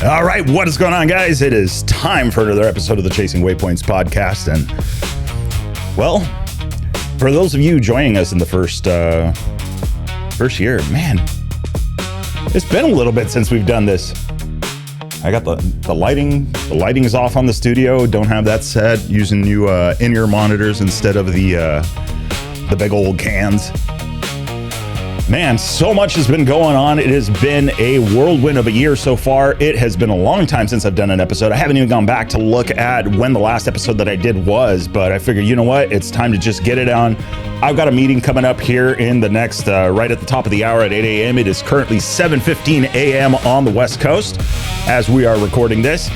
All right, what is going on, guys? It is time for another episode of the Chasing Waypoints podcast. And, well, for those of you joining us in the first year, man, it's been a little bit since we've done this. I got the lighting. The lighting is off on the studio. Don't have that set. Using new in-ear monitors instead of the big old cans. Man, so much has been going on. It has been a whirlwind of a year so far. It has been a long time since I've done an episode. I haven't even gone back to look at when the last episode that I did was, but I figured, you know what? It's time to just get it on. I've got a meeting coming up here in the next, right at the top of the hour at 8 a.m. It is currently 7:15 a.m. on the West Coast as we are recording this.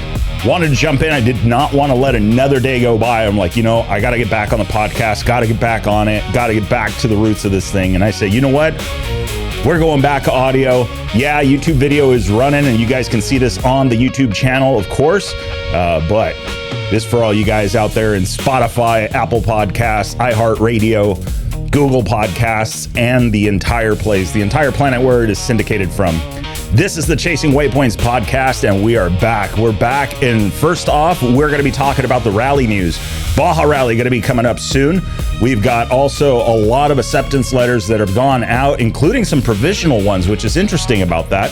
Wanted to jump in. I did not want to let another day go by. I'm like, I got to get back on the podcast, got to get back on it, got to get back to the roots of this thing. And I say, you know what? We're going back to audio. Yeah, YouTube video is running and you guys can see this on the YouTube channel, of course. But this for all you guys out there in Spotify, Apple Podcasts, iHeartRadio, Google Podcasts, and the entire place, the entire planet where it is syndicated from. This is the Chasing Waypoints podcast, and we are back. We're back, and first off, we're going to be talking about the rally news. Baja Rally going to be coming up soon. We've got also a lot of acceptance letters that have gone out, including some provisional ones, which is interesting about that.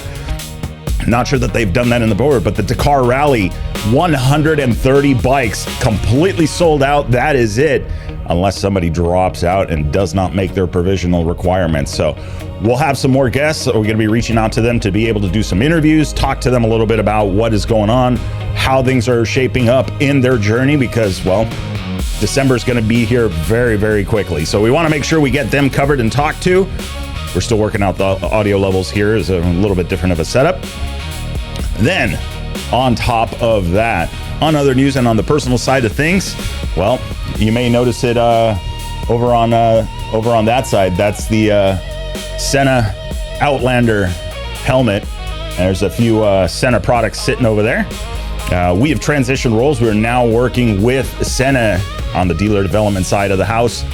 Not sure that they've done that in the board, but the Dakar Rally, 130 bikes, completely sold out. That is it, unless somebody drops out and does not make their provisional requirements. So we'll have some more guests. We're going to be reaching out to them to be able to do some interviews, talk to them a little bit about what is going on, how things are shaping up in their journey, because, well, December is going to be here very, very quickly. So we want to make sure we get them covered and talked to. We're still working out the audio levels here. Is a little bit different of a setup. Then, on top of that, on other news and on the personal side of things, well, you may notice it over on that side. That's the Senna Outlander helmet. And there's a few Senna products sitting over there. We have transitioned roles. We're now working with Senna on the dealer development side of the house,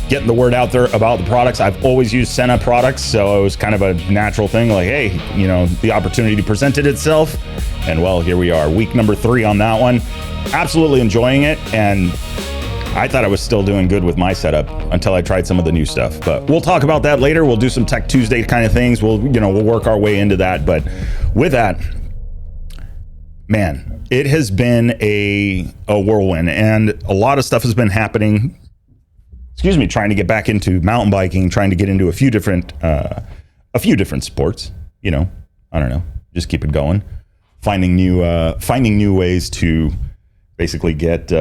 getting the word out there about the products. I've always used Senna products, so it was kind of a natural thing. Like, hey, the opportunity presented itself. And well, here we are, week number 3 on that one. Absolutely enjoying it. And I thought I was still doing good with my setup until I tried some of the new stuff. But we'll talk about that later. We'll do some Tech Tuesday kind of things. We'll work our way into that. But with that, man, it has been a whirlwind, and a lot of stuff has been happening. Trying to get back into mountain biking, trying to get into a few different sports. I don't know, just keep it going. Finding new ways to basically get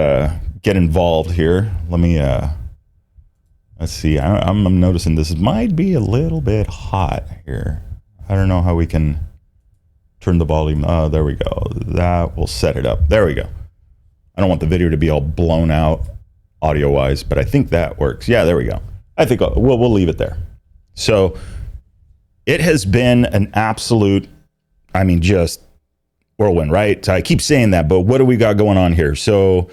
involved here. Let me let's see. I'm noticing this might be a little bit hot here. I don't know how we can turn the volume. Oh, there we go. That will set it up. There we go. I don't want the video to be all blown out audio wise, but I think that works. Yeah, there we go. I think we'll leave it there. So it has been an absolute, just whirlwind, right? So I keep saying that, but what do we got going on here? So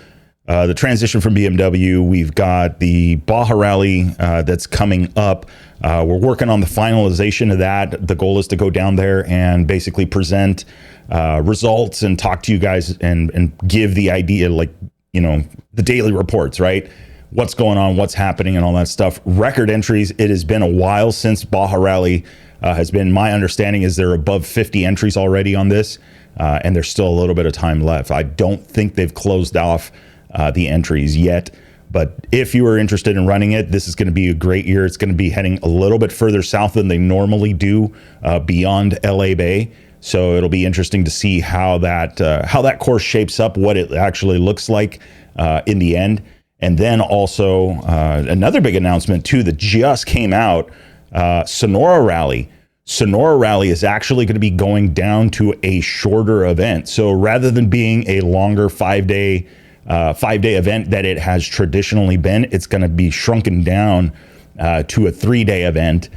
the transition from BMW, we've got the Baja Rally that's coming up. We're working on the finalization of that. The goal is to go down there and basically present results and talk to you guys and give the idea, the daily reports, right? What's going on, what's happening, and all that stuff. Record entries. It has been a while since Baja Rally has been. My understanding is they're above 50 entries already on this, and there's still a little bit of time left. I don't think they've closed off the entries yet, but if you are interested in running it, this is going to be a great year. It's going to be heading a little bit further south than they normally do, beyond LA Bay. So it'll be interesting to see how that course shapes up, what it actually looks like in the end. And then also another big announcement too that just came out, Sonora Rally. Sonora Rally is actually going to be going down to a shorter event. So rather than being a longer 5-day event that it has traditionally been, it's going to be shrunken down to a 3-day event.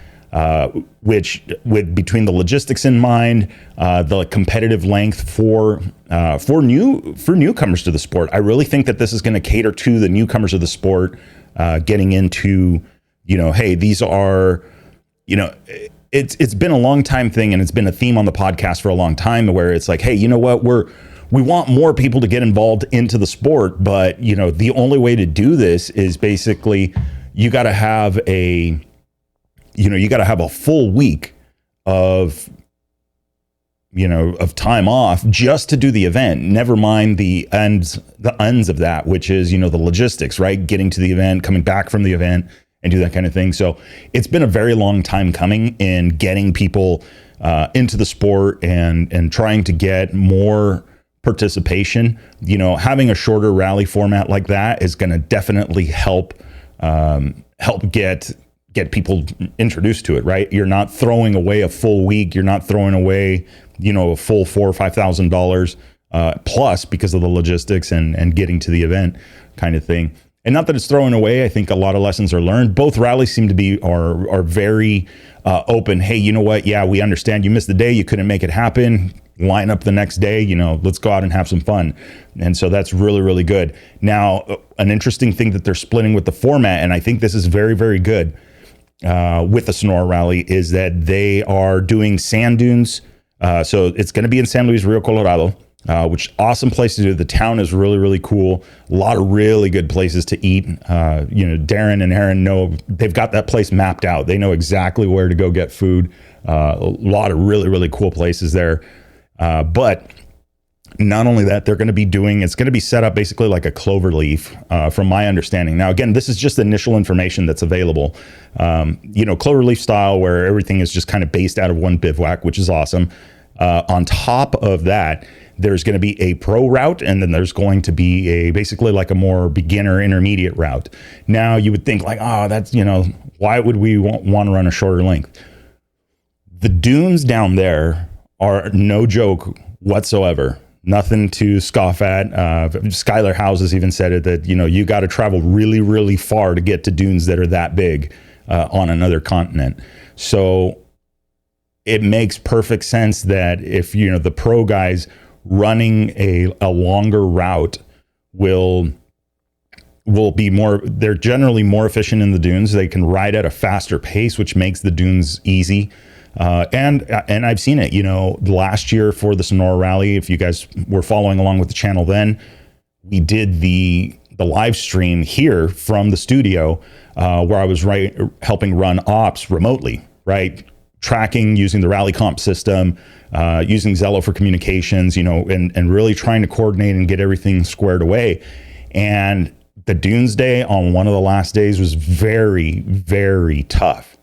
Which, with between the logistics in mind, the competitive length for newcomers to the sport, I really think that this is going to cater to the newcomers of the sport, getting into, hey, these are, it's been a long time thing, and it's been a theme on the podcast for a long time, where it's like, hey, you know what, we want more people to get involved into the sport, but the only way to do this is basically you got to have a full week of time off just to do the event. Never mind the ends of that, which is, the logistics, right? Getting to the event, coming back from the event, and do that kind of thing. So it's been a very long time coming in getting people into the sport and trying to get more participation. Having a shorter rally format like that is going to definitely help get people introduced to it, right? You're not throwing away a full week. You're not throwing away, a full $4,000 or $5,000 plus because of the logistics and getting to the event kind of thing. And not that it's throwing away. I think a lot of lessons are learned. Both rallies seem to be are very open. Hey, you know what? Yeah, we understand you missed the day. You couldn't make it happen. Line up the next day. Let's go out and have some fun. And so that's really, really good. Now, an interesting thing that they're splitting with the format, and I think this is very, very good with the Sonora Rally, is that they are doing sand dunes. So it's going to be in San Luis Rio Colorado. Which awesome place to do. The town is really, really cool. A lot of really good places to eat. Darren and Aaron know, they've got that place mapped out. They know exactly where to go get food. A lot of really, really cool places there. But not only that, it's going to be set up basically like a clover leaf, from my understanding. Now, again, this is just initial information that's available. Clover leaf style, where everything is just kind of based out of one bivouac, which is awesome. On top of that, there's going to be a pro route, and then there's going to be basically like a more beginner intermediate route. Now, you would think like, oh, that's, why would we want to run a shorter length? The dunes down there are no joke whatsoever. Nothing to scoff at. Skylar Houses even said it, that, you got to travel really, really far to get to dunes that are that big on another continent. So it makes perfect sense that if, the pro guys running a longer route will be they're generally more efficient in the dunes. They can ride at a faster pace, which makes the dunes easy. And I've seen it, last year for the Sonora Rally, if you guys were following along with the channel, then we did the live stream here from the studio, where I was helping run ops remotely, right? Tracking using the Rally Comp system, using Zello for communications, and really trying to coordinate and get everything squared away. And the Dunes Day on one of the last days was very, very tough.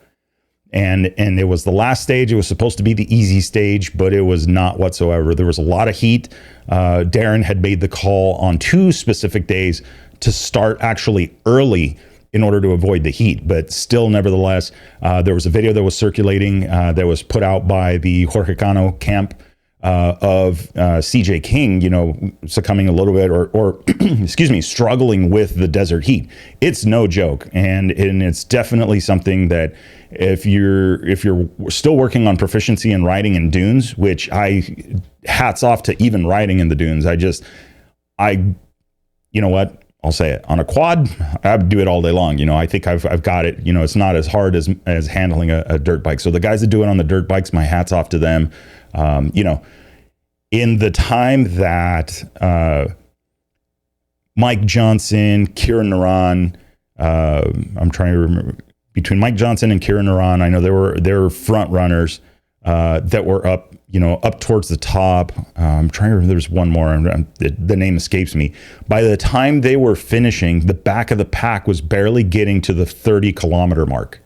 And it was the last stage. It was supposed to be the easy stage, but it was not whatsoever. There was a lot of heat. Darren had made the call on 2 specific days to start actually early in order to avoid the heat, but still, nevertheless, there was a video that was circulating that was put out by the Jorge Cano camp of CJ King, succumbing a little bit or excuse me, struggling with the desert heat. It's no joke, and it's definitely something that if you're still working on proficiency in riding in dunes, which hats off to even riding in the dunes. You know what? I'll say it. On a quad, I do it all day long. I think I've got it. It's not as hard as handling a dirt bike. So the guys that do it on the dirt bikes, my hat's off to them. In the time that Mike Johnson, Kieran Naran, I'm trying to remember, between Mike Johnson and Kieran Naran, I know there were front runners that were up towards the top. I'm trying to remember, there's one more, the name escapes me. By the time they were finishing, the back of the pack was barely getting to the 30-kilometer mark.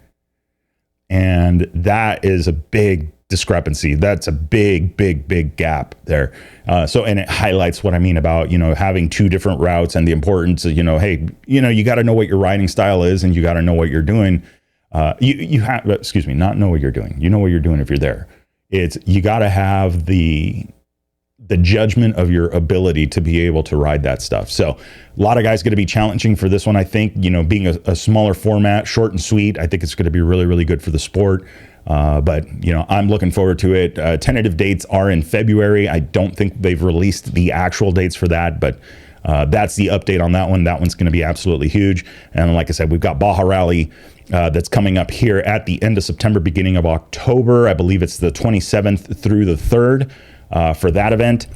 And that is a bbig discrepancy. That's a big, big, big gap there. And it highlights what I mean about, having 2 different routes and the importance of, hey, you got to know what your riding style is, and you got to know what you're doing. You have, not know what you're doing. You know what you're doing if you're there. You got to have the judgment of your ability to be able to ride that stuff. So a lot of guys going to be challenging for this one. I think, being a smaller format, short and sweet, I think it's going to be really, really good for the sport. But I'm looking forward to it. Tentative dates are in February. I don't think they've released the actual dates for that, but That's the update on that one. That one's going to be absolutely huge. And like I said, we've got Baja Rally that's coming up here at the end of September, beginning of October. I believe it's the 27th through the 3rd for that event.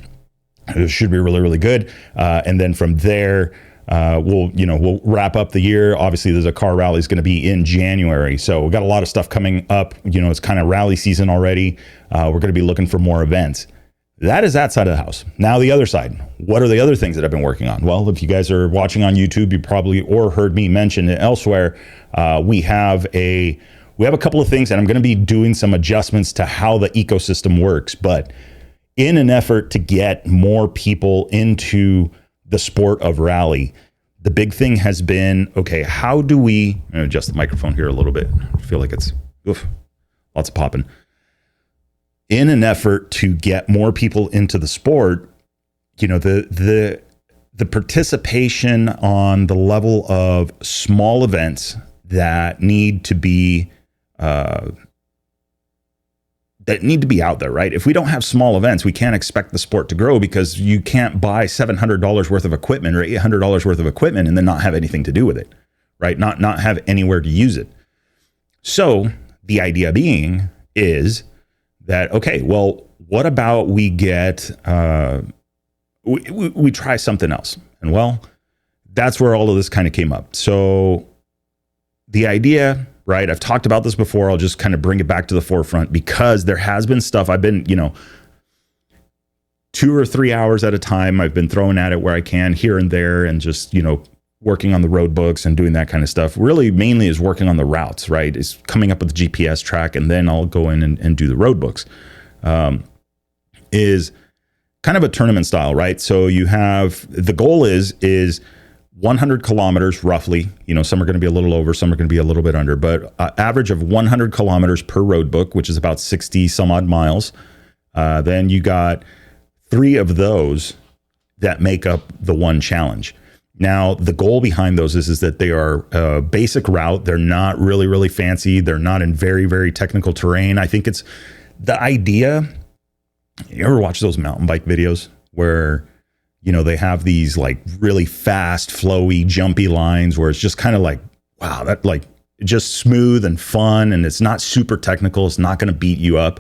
It should be really, really good. And then from there, we'll wrap up the year. Obviously, the Dakar Rally is going to be in January. So we've got a lot of stuff coming up. It's kind of rally season already. We're going to be looking for more events. That is that side of the house. Now the other side. What are the other things that I've been working on? Well, if you guys are watching on YouTube, you probably or heard me mention it elsewhere. We have a couple of things, and I'm going to be doing some adjustments to how the ecosystem works. But in an effort to get more people into the sport of rally, the big thing has been, okay, how do we adjust the microphone here a little bit? I feel like it's lots of popping. In an effort to get more people into the sport, the participation on the level of small events that need to be out there, right? If we don't have small events, we can't expect the sport to grow, because you can't buy $700 worth of equipment or $800 worth of equipment and then not have anything to do with it, right? Not have anywhere to use it. So the idea being is that, okay, well, what about we get, we try something else? And well, that's where all of this kind of came up. So the idea, right, I've talked about this before. I'll just kind of bring it back to the forefront, because there has been stuff I've been, 2 or 3 hours at a time, I've been throwing at it where I can here and there, and just, working on the road books and doing that kind of stuff. Really, mainly is working on the routes, right? Is coming up with the GPS track, and then I'll go in and do the road books. Is kind of a tournament style, right? So you have, the goal is 100 kilometers roughly. Some are going to be a little over, some are going to be a little bit under, but average of 100 kilometers per road book, which is about 60 some odd miles. Then you got 3 of those that make up the one challenge. Now, the goal behind those is that they are a basic route. They're not really, really fancy. They're not in very, very technical terrain. I think it's the idea. You ever watch those mountain bike videos where, they have these like really fast, flowy, jumpy lines where it's just kind of like, wow, that like just smooth and fun, and it's not super technical. It's not going to beat you up.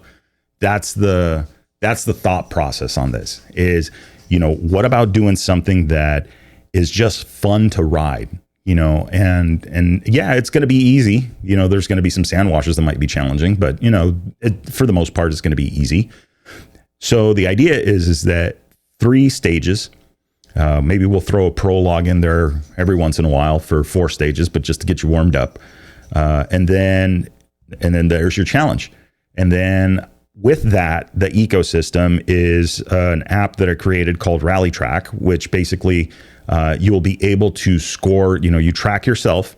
That's the thought process on this is, what about doing something that is just fun to ride, and yeah, it's going to be easy. There's going to be some sand washes that might be challenging, but for the most part, it's going to be easy. So the idea is that 3 stages, maybe we'll throw a prologue in there every once in a while for 4 stages, but just to get you warmed up. And then there's your challenge. And then with that, the ecosystem is an app that I created called Rally Track, which basically you will be able to score, you track yourself,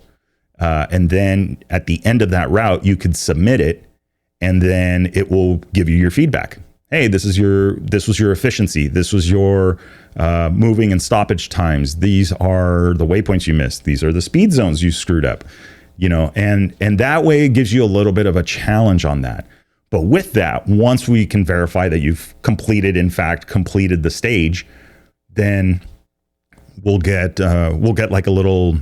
and then at the end of that route, you could submit it, and then it will give you your feedback. Hey, this was your efficiency. This was your moving and stoppage times. These are the waypoints you missed. These are the speed zones you screwed up, and that way it gives you a little bit of a challenge on that. But with that, once we can verify that you've completed the stage, then we'll get like a little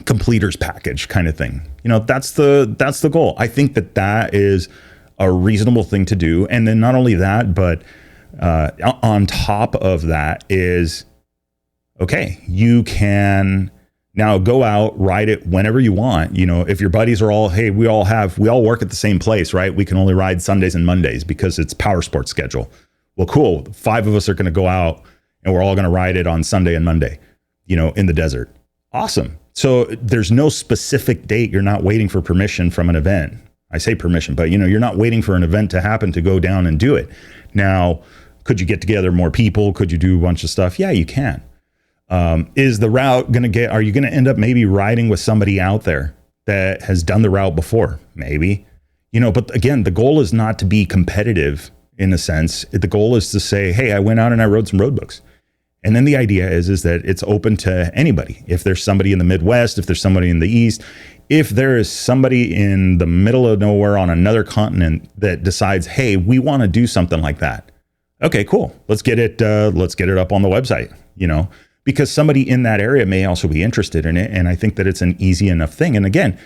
completers package kind of thing. That's the goal. I think that is a reasonable thing to do. And then not only that, but on top of that is, okay, you can now go out, ride it whenever you want. If your buddies are all, hey, we all work at the same place, right? We can only ride Sundays and Mondays because it's power sports schedule. Well, cool. 5 of us are going to go out and we're all going to ride it on Sunday and Monday, in the desert. Awesome. So there's no specific date. You're not waiting for permission from an event. I say permission, but you're not waiting for an event to happen to go down and do it. Now, could you get together more people? Could you do a bunch of stuff? Yeah, you can. Is the route are you going to end up maybe riding with somebody out there that has done the route before? Maybe, but again, the goal is not to be competitive in a sense. The goal is to say, hey, I went out and I rode some road books. And then the idea is that it's open to anybody. If there's somebody in the Midwest, if there's somebody in the East, if there is somebody in the middle of nowhere on another continent that decides, hey, we want to do something like that. Okay, cool. Let's get it up on the website. because somebody in that area may also be interested in it. And I think that it's an easy enough thing. And again,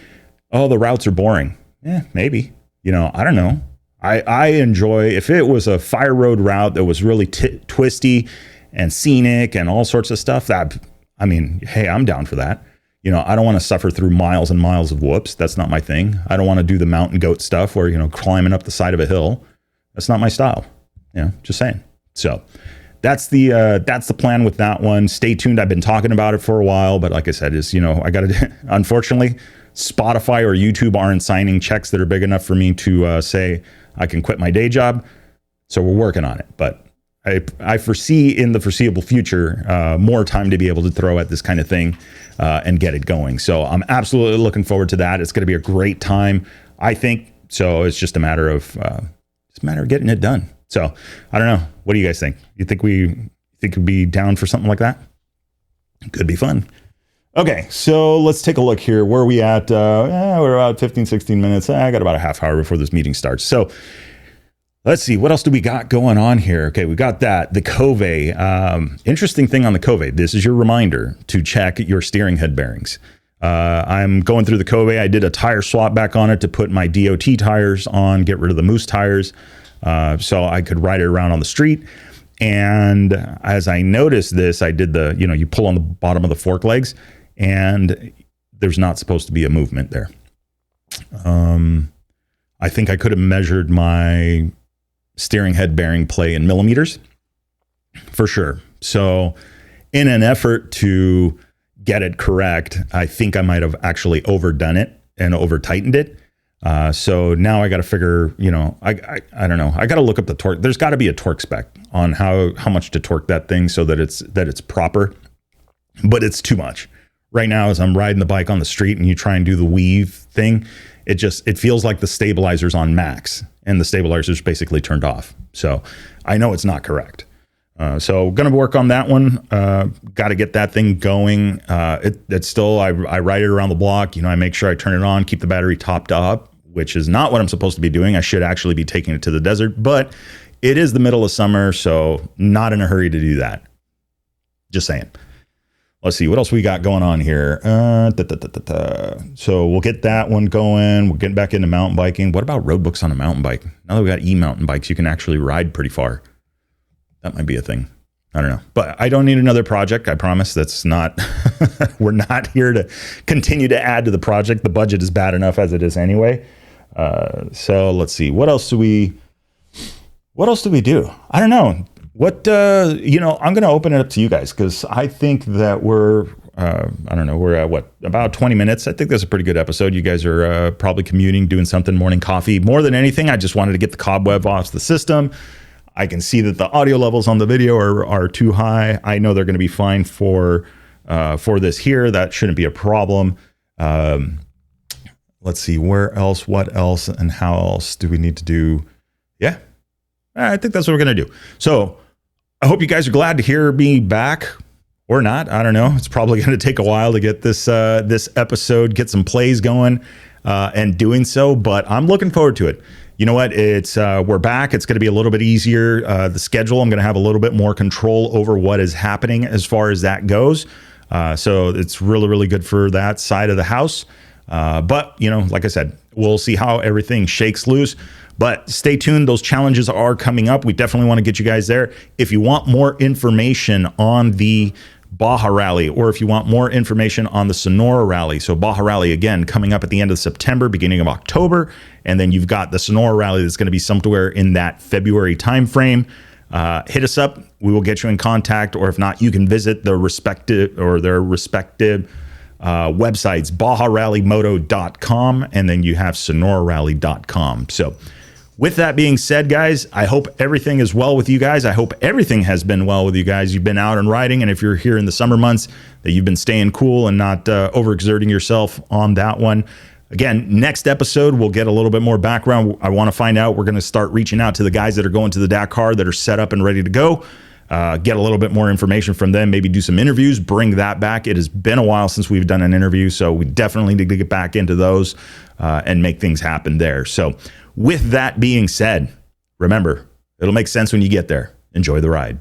oh, the routes are boring. Yeah, maybe, I don't know. I enjoy, if it was a fire road route that was really twisty and scenic and all sorts of stuff, hey, I'm down for that. I don't want to suffer through miles and miles of whoops. That's not my thing. I don't want to do the mountain goat stuff where, climbing up the side of a hill. That's not my style. Just saying. So that's the plan with that one. Stay tuned. I've been talking about it for a while, but like I said, I got to, unfortunately, Spotify or YouTube aren't signing checks that are big enough for me to say I can quit my day job. So we're working on it, but I foresee in the foreseeable future more time to be able to throw at this kind of thing and get it going. So I'm absolutely looking forward to that. It's going to be a great time, I think. So it's just a matter of getting it done. So I don't know. What do you guys think? You think we'd be down for something like that? Could be fun. Okay, so let's take a look here. Where are we at? We're about 15, 16 minutes. I got about a half hour before this meeting starts. So let's see. What else do we got going on here? Okay, we got that. The Cove. Interesting thing on the Cove. This is your reminder to check your steering head bearings. I'm going through the Cove. I did a tire swap back on it to put my DOT tires on, get rid of the Moose tires, so I could ride it around on the street. And as I noticed this, I did you pull on the bottom of the fork legs, and there's not supposed to be a movement there. I think I could have measured my steering head bearing play in millimeters for sure. So in an effort to get it correct, I think I might have actually overdone it and over tightened it. So now I got to figure, I don't know. I got to look up the torque. There's got to be a torque spec on how much to torque that thing so that it's proper, but it's too much. Right now, as I'm riding the bike on the street and you try and do the weave thing, it feels like the stabilizer's on max and the stabilizer's basically turned off. So I know it's not correct. So going to work on that one. Got to get that thing going. It's still, I ride it around the block. I make sure I turn it on, keep the battery topped up, which is not what I'm supposed to be doing. I should actually be taking it to the desert, but it is the middle of summer, so not in a hurry to do that. Just saying. Let's see what else we got going on here. So we'll get that one going. We're getting back into mountain biking. What about road books on a mountain bike? Now that we got e-mountain bikes, you can actually ride pretty far. That might be a thing. I don't know, but I don't need another project. I promise. That's not, we're not here to continue to add to the project. The budget is bad enough as it is anyway. So let's see. What else do we do? I don't know. What, I'm going to open it up to you guys because I think that we're at about 20 minutes. I think that's a pretty good episode. You guys are probably commuting, doing something, morning coffee. More than anything, I just wanted to get the cobweb off the system. I can see that the audio levels on the video are too high. I know they're going to be fine for this here. That shouldn't be a problem. Let's see, where else, what else, and how else do we need to do? Yeah, I think that's what we're going to do. So I hope you guys are glad to hear me back or not. I don't know. It's probably going to take a while to get this episode, get some plays going and doing so, but I'm looking forward to it. You know what? It's we're back. It's going to be a little bit easier. The schedule, I'm going to have a little bit more control over what is happening as far as that goes. So it's really, really good for that side of the house. But, like I said, we'll see how everything shakes loose. But stay tuned. Those challenges are coming up. We definitely want to get you guys there. If you want more information on the Baja Rally, or if you want more information on the Sonora Rally. So Baja Rally, again, coming up at the end of September, beginning of October. And then you've got the Sonora Rally that's going to be somewhere in that February timeframe. Hit us up. We will get you in contact. Or if not, you can visit their respective websites, bajarallymoto.com, and then you have sonorarally.com. So with that being said, guys, I hope everything is well with you guys. I hope everything has been well with you guys. You've been out and riding, and if you're here in the summer months, that you've been staying cool and not overexerting yourself on that one. Again, next episode, we'll get a little bit more background. I want to find out. We're going to start reaching out to the guys that are going to the Dakar that are set up and ready to go. Get a little bit more information from them, maybe do some interviews, bring that back. It has been a while since we've done an interview, so we definitely need to get back into those and make things happen there. So with that being said, remember, it'll make sense when you get there. Enjoy the ride.